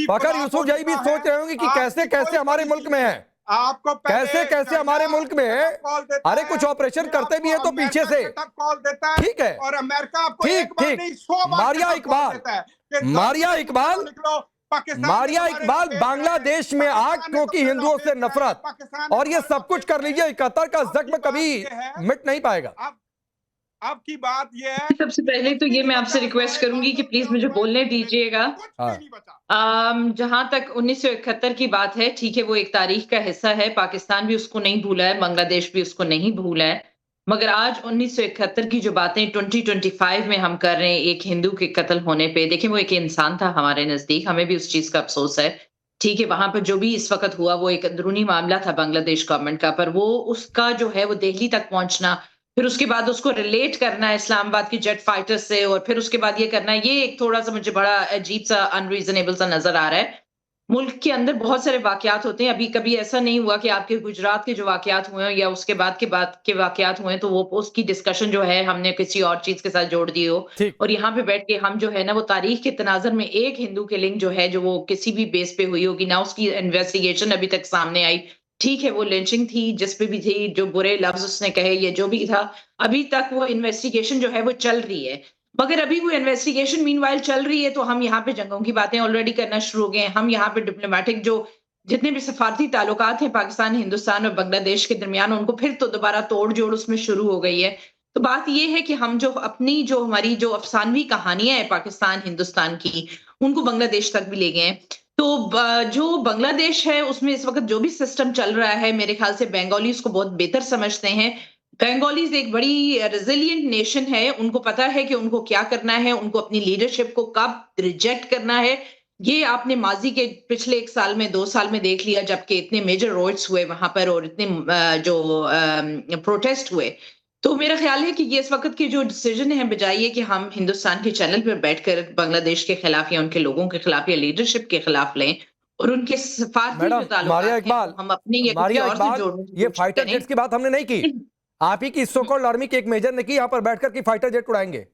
फखर यूसुफजई भी सोच रहे होंगे कि कैसे कैसे हमारे मुल्क में है, आपको कैसे कैसे हमारे मुल्क में है। अरे कुछ ऑपरेशन करते भी है तो पीछे से कॉल देता है, ठीक है, और अमेरिका आपको ठीक एक बार ठीक। नहीं 100 बार मारिया इकबाल, देता है कि मारिया इकबाल, निकलो पाकिस्तान, मारिया इकबाल बांग्लादेश में आग क्योंकि हिंदुओं से नफरत, और ये सब कुछ कर लीजिए, कतर का जख्म कभी मिट नहीं पाएगा। आपकी बात ये है। सबसे पहले तो ये मैं आपसे रिक्वेस्ट करूंगी कि प्लीज मुझे बोलने दीजिएगा। जहां तक 1971 की बात है, ठीक है, वो एक तारीख का हिस्सा है, पाकिस्तान भी उसको नहीं भूला है, बांग्लादेश भी उसको नहीं भूला है, मगर आज 1971 की जो बातें 2025 में हम कर रहे हैं एक हिंदू के कत्ल होने पे, देखिए वो एक इंसान था हमारे नजदीक, हमें भी उस चीज का अफसोस है, ठीक है, वहां पर जो भी इस वक्त हुआ वो एक अंदरूनी मामला था बांग्लादेश गवर्नमेंट का, पर वो उसका जो है वो दिल्ली तक पहुंचना, फिर उसके बाद उसको रिलेट करना है इस्लामाबाद की जेट फाइटर से, और फिर उसके बाद ये करना है, ये एक थोड़ा सा मुझे बड़ा अजीब सा अनरीजनेबल सा नजर आ रहा है। मुल्क के अंदर बहुत सारे वाकयात होते हैं, अभी कभी ऐसा नहीं हुआ कि आपके गुजरात के जो वाकयात हुए हैं या उसके बाद के वाकयात हुए हैं तो वो उसकी डिस्कशन जो है हमने किसी और चीज के साथ जोड़ दी हो, और यहाँ पे बैठ के हम जो है ना वो तारीख के तनाजर में एक हिंदू के लिंक जो है जो वो किसी भी बेस पे हुई होगी ना, उसकी इन्वेस्टिगेशन अभी तक सामने आई, ठीक है, वो लिंचिंग थी जिस पे भी थी, जो बुरे लफ्ज उसने कहे या जो भी था, अभी तक वो इन्वेस्टिगेशन जो है वो चल रही है, मगर अभी वो इन्वेस्टिगेशन मीनवाइल चल रही है, तो हम यहाँ पे जंगों की बातें ऑलरेडी करना शुरू हो गए हैं, हम यहाँ पे डिप्लोमेटिक जो जितने भी सफारती ताल्लुकात हैं पाकिस्तान, हिंदुस्तान और बांग्लादेश के दरमियान, उनको फिर तो दोबारा तोड़ जोड़ उसमें शुरू हो गई है। तो बात ये है कि हम जो अपनी जो हमारी जो अफसानवी कहानियां हैं पाकिस्तान हिंदुस्तान की, उनको बांग्लादेश तक भी ले गए हैं। तो जो बांग्लादेश है उसमें इस वक्त जो भी सिस्टम चल रहा है, मेरे ख्याल से बंगाली उसको बहुत बेहतर समझते हैं। बंगालीज एक बड़ी रेजिलियंट नेशन है, उनको पता है कि उनको क्या करना है, उनको अपनी लीडरशिप को कब रिजेक्ट करना है। ये आपने माजी के पिछले 1 साल में 2 साल में देख लिया, जबकि इतने मेजर रोड्स हुए वहां पर और इतने जो प्रोटेस्ट हुए। तो मेरा ख्याल है कि ये इस वक्त की जो डिसीजन है, बजाय ये कि हम हिंदुस्तान के चैनल पर बैठकर बांग्लादेश के खिलाफ या उनके लोगों के खिलाफ या लीडरशिप के खिलाफ लें और उनके सफारती जो ताल्लुकात हैं हम अपनी या किसी और से जोड़ने की ये कोशिश फाइटर करें। जेट्स की बात हमने नहीं की, आप ही की सो कॉल्ड आर्मी के एक मेजर ने की यहाँ पर बैठकर की फाइटर जेट उड़ाएंगे।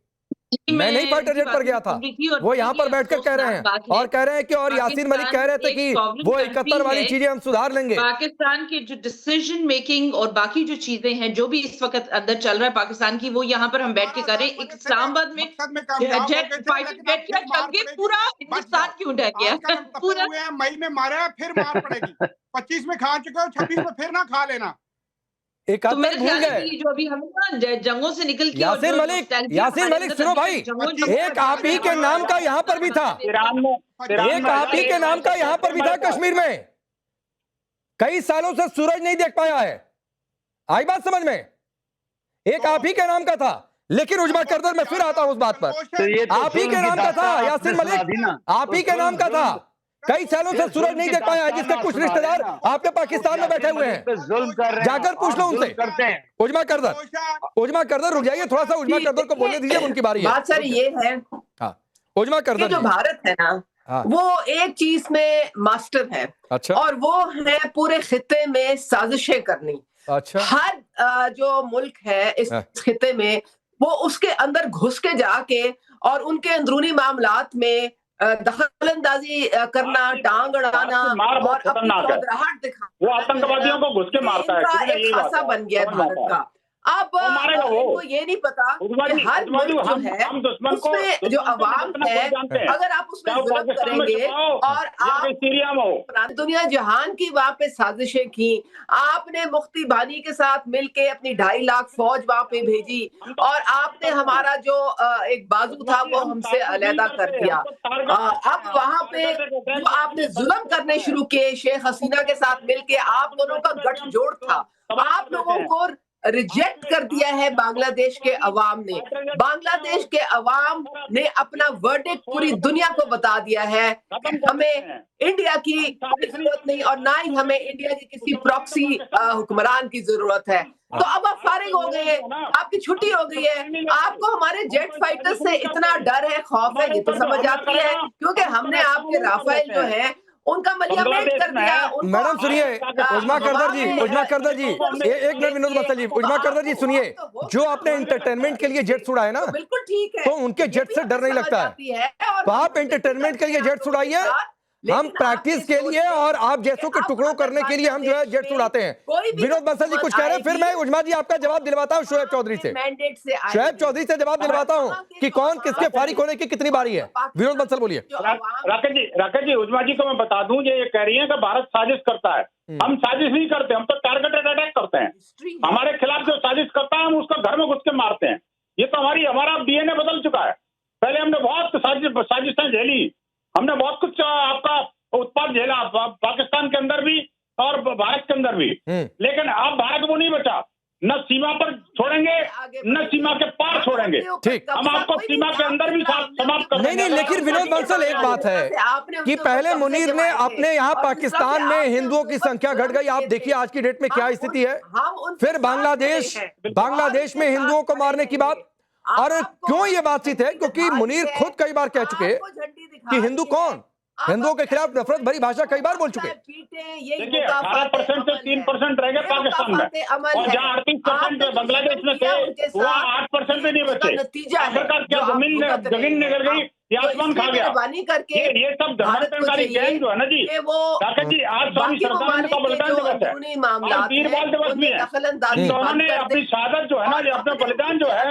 मैं नहीं फाइटर जेट पर गया था, वो यहाँ पर बैठकर कह रहे हैं और कह रहे हैं कि और यासीन मलिक कह रहे थे कि वो 71 वाली चीजें हम सुधार लेंगे। पाकिस्तान की जो डिसीजन मेकिंग और बाकी जो चीजें हैं जो भी इस वक्त अंदर चल रहा है पाकिस्तान की, वो यहाँ पर हम बैठ के करें। इस्लामाबाद में जेट फाइटर जेट क्या चल के पूरा हिंदुस्तान क्यों डर गया? पूरा मई में मारा, फिर मार पड़ेगी। 25 में खा चुके हो, 26 में फिर ना खा लेना। तो मेरे ख्याल है कि जो अभी हम ना जंगों से निकल के यासीन मलिक सुनो भाई, एक आप ही के नाम का यहाँ पर भी था, एक आप ही के नाम का यहाँ पर भी था कश्मीर में, कई सालों से सूरज नहीं देख पाया है, आई बात समझ में? एक आप ही के नाम का था, लेकिन उजमा करदर मैं फिर आता हूं उस बात पर, आप ही के नाम का था यासीन मलिक, आप ही के नाम का था, कई सालों से सूरज नहीं देख पाया है, जिसके कुछ रिश्तेदार आपके पाकिस्तान में बैठे हुए हैं, जाकर पूछ लो उनसे। उजमा करदर रुक जाइए थोड़ा सा, उजमा करदर को बोलने दीजिए, उनकी बारी है। बात सर ये है, हाँ उजमा करदर जो भारत है ना, वो एक चीज में मास्टर है। अच्छा। और वो है पूरे खिते में साजिशें करनी। अच्छा। हर जो मुल्क है इस खिते में, वो उसके अंदर घुस के जाके और उनके अंदरूनी मामलात में दखलंदाजी करना, टांग अड़ाना और अपनी चौधराहट दिखाना, वो आतंकवादियों को घुस के मारता है। इनका एक खासा बन गया है भारत का। अब इनको ये नहीं पता कि हर मुल्क जो है उसमें जो अवाम है, अगर आप उसमें जुल्म करेंगे और आप पुरानी दुनिया जहान की वहां पे साजिशें की, आपने मुफ्ती बानी के साथ मिलके अपनी 2.5 लाख फौज वहां पे भेजी और आपने हमारा जो एक बाजू था वो हमसे अलहदा कर दिया। अब वहां पे जो आपने जुल्म करने शुरू किए शेख हसीना के साथ मिलके, आप दोनों का गठजोड़ था, आप लोगों को रिजेक्ट कर दिया है बांग्लादेश के अवाम ने। बांग्लादेश के अवाम ने अपना वर्डिक्ट पूरी दुनिया को बता दिया है कि हमें इंडिया की जरूरत नहीं और ना ही हमें इंडिया की किसी प्रॉक्सी हुक्मरान की जरूरत है। तो अब आप फारिग हो गए हैं, आपकी छुट्टी हो गई है, आपको हमारे जेट फाइटर से इतना डर है, खौफ है, ये तो समझ आती है, क्योंकि हमने आपके राफेल जो है उनका मलियामेट कर दिया। मैडम सुनिए, उजमा करदर जी, एक मिनट विनोद मसल जी, उजमा करदर जी सुनिए, जो आपने एंटरटेनमेंट के लिए जेट्स उड़ाए ना, बिल्कुल ठीक है, तो उनके जेट से डर नहीं लगता है, तो आप एंटरटेनमेंट के लिए जेट्स उड़ाइए हम प्रैक्टिस के लिए और आप जैसों के टुकड़ों करने के लिए हम जो है जेट्स उड़ाते हैं। विनोद बंसल जी कुछ कह रहे हैं, फिर मैं उजमा जी आपका जवाब दिलवाता हूं शोएब चौधरी से। शोएब चौधरी से जवाब दिलवाता हूं कि कौन किसके फारिग होने की कितनी बारी है। विनोद बंसल बोलिए। राकेश जी उजमा जी को मैं बता दूं, ये कह रही है कि भारत साजिश करता है। हम साजिश नहीं करते, हम तो टारगेटेड अटैक करते हैं। हमारे खिलाफ जो साजिश करता है हम उसको घर में घुस के मारते हैं। ये तो हमारा डीएनए बदल चुका है। पहले हमने बहुत साजिशें झेली, हमने बहुत कुछ आपका उत्पाद झेला, पाकिस्तान के अंदर भी और भारत के अंदर भी। लेकिन अब भारत वो नहीं बचा, न सीमा पर छोड़ेंगे न सीमा के पार छोड़ेंगे। ठीक, हम आपको सीमा के अंदर भी समाप्त कर नहीं, लेकिन विनोद बंसल एक बात है कि पहले मुनीर ने अपने यहाँ पाकिस्तान में हिंदुओं की संख्या घट गई। आप देखिए आज की डेट में क्या स्थिति है। फिर बांग्लादेश में हिंदुओं को मारने की बात। और क्यों ये बातचीत है? क्योंकि मुनीर खुद कई बार कह चुके कि हिंदू कौन, हिंदुओं के खिलाफ नफरत भरी भाषा कई बार बोल चुके। देखिए 18% से 3% रह गए पाकिस्तान में, और जहाँ 38% बांग्लादेश में थे वहाँ 8% भी नहीं बचे। आखिरकार क्या जमीन निकल गई, ये आसमान खा गया। ये सब धर्मांतरकारी गैंग जो है ना जी, राकेश जी, आज स्वामी श्रद्धानंद का बलिदान दिवस है और वीरबाल दिवस भी है। इन दोनों ने अपनी शहादत जो है ना, अपना बलिदान जो है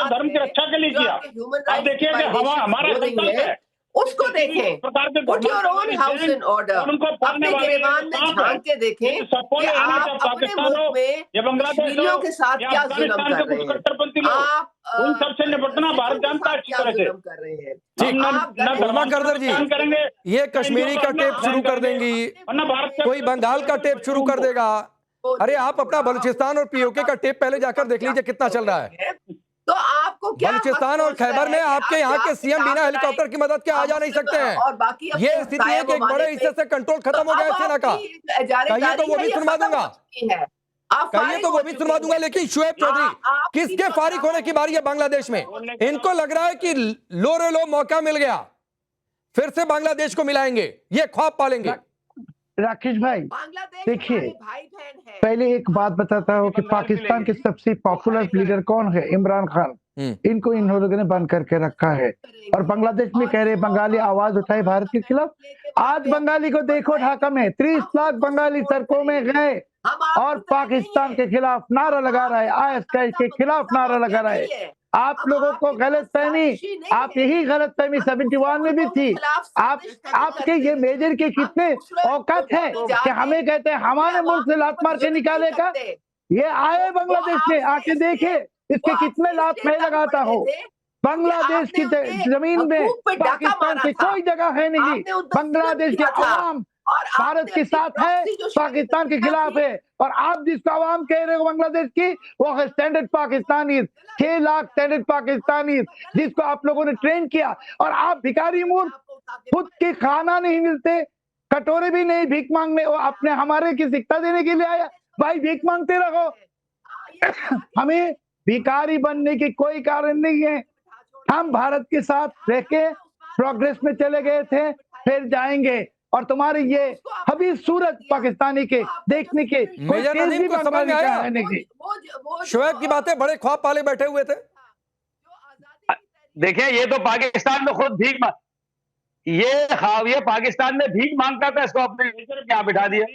धर्म की रक्षा के लिए किया। अब देखिए कि हमारा संकल्प है, उसको देखें, Put your own house in order। अपने गिरेबान में झांक के देखें कि आप अपने मुल्क में कश्मीरियों के साथ क्या जुल्म कर रहे हैं। आप उन सबसे निपटना भारत जानता है अच्छी तरह से। कर रहे हैं। ठीक, उर्मा करदर जी करेंगे, ये कश्मीरी का टेप शुरू कर देंगी, कोई बंगाल का टेप शुरू कर देगा। अरे आप अपना बलूचिस्तान और पीओके का टेप पहले जाकर देख लीजिए कितना चल रहा है। तो आपको क्या बलूचिस्तान और खैबर में आपके यहाँ के सीएम बिना हेलीकॉप्टर की मदद के आ जा नहीं सकते हैं। और बाकी ये स्थिति है कि एक बड़े हिस्से से कंट्रोल खत्म हो गया है सेना का। कहिए तो वो भी सुनवा दूंगा, कहिए तो वो भी सुनवा दूंगा। लेकिन शोएब चौधरी, किसके फारिग होने की बारी है बांग्लादेश में? इनको लग रहा है कि लो रे लो मौका मिल गया, फिर से बांग्लादेश को मिलाएंगे, ये ख्वाब पालेंगे। राकेश भाई देखिए, पहले एक बात बताता हूँ कि पाकिस्तान के सबसे पॉपुलर लीडर कौन है? इमरान खान। इनको इन लोगों ने बंद करके रखा है। और बांग्लादेश में कह रहे बंगाली आवाज उठाए भारत के खिलाफ। आज बंगाली को देखो, ढाका में 30 लाख बंगाली सड़कों में गए और पाकिस्तान के खिलाफ नारा लगा रहा है, आईएसआई के खिलाफ नारा लगा रहा है। आप लोगों को गलतफहमी, आप यही गलतफहमी 71 में भी थी। आपके ये मेजर के कितने औकात है कि हमें कहते हैं हमारे मुल्क से लात मार के निकाले का। ये आए बांग्लादेश में, आके देखे इसके कितने लात मैं लगाता हूँ। बांग्लादेश की जमीन में पाकिस्तान की कोई जगह है नहीं। बांग्लादेश के अवाम भारत के साथ है, पाकिस्तान के खिलाफ है। और आप जिसको आवाम कह रहे हो बांग्लादेश की, वो है स्टैंडर्ड पाकिस्तानी, 6 लाख स्टैंडर्ड पाकिस्तानी जिसको आप लोगों ने ट्रेन किया। और आप भिखारी मूर्ख, खुद के खाना नहीं मिलते, कटोरे भी नहीं, भीख मांगने वो अपने हमारे की शिक्षा देने के लिए आया। भाई भीख मांगते रहो, हमें भिखारी बनने की कोई कारण नहीं है। हम भारत के साथ रह के प्रोग्रेस में चले गए थे, फिर जाएंगे। और तुम्हारे ये अभी सूरत पाकिस्तानी के देखने के मेजर नदीम को समझ में आया? शोएब की बातें बड़े ख्वाब पाले बैठे हुए थे। देखिए ये तो पाकिस्तान में खुद भीख ये पाकिस्तान में भीख मांगता था, इसको अपने यहाँ बिठा दिया।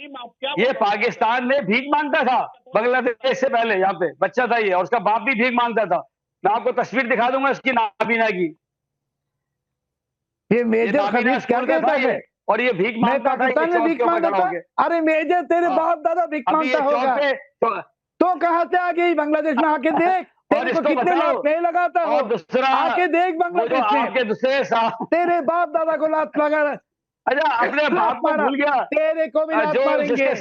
ये पाकिस्तान में भीख मांगता था बांग्लादेश से पहले, यहाँ पे बच्चा था ये, और उसका बाप भी भीख मांगता था। मैं आपको तस्वीर दिखा दूंगा उसकी नाबीना की। ये मेजर खबीज क्या कहता है? और ये भीख मांगता था। भीख मांगता था? अरे मेजर तेरे बाप दादा भीख मांगता होगा तो कहाँ से आ गई? बांग्लादेश में आके देख, तेरे को कितने लात नहीं लगाता हो। आके देख बांग्लादेश में तेरे बाप दादा को लात लगा रहा। अच्छा अपने बाप को भूल गया, तेरे को भी लात मारेंगे।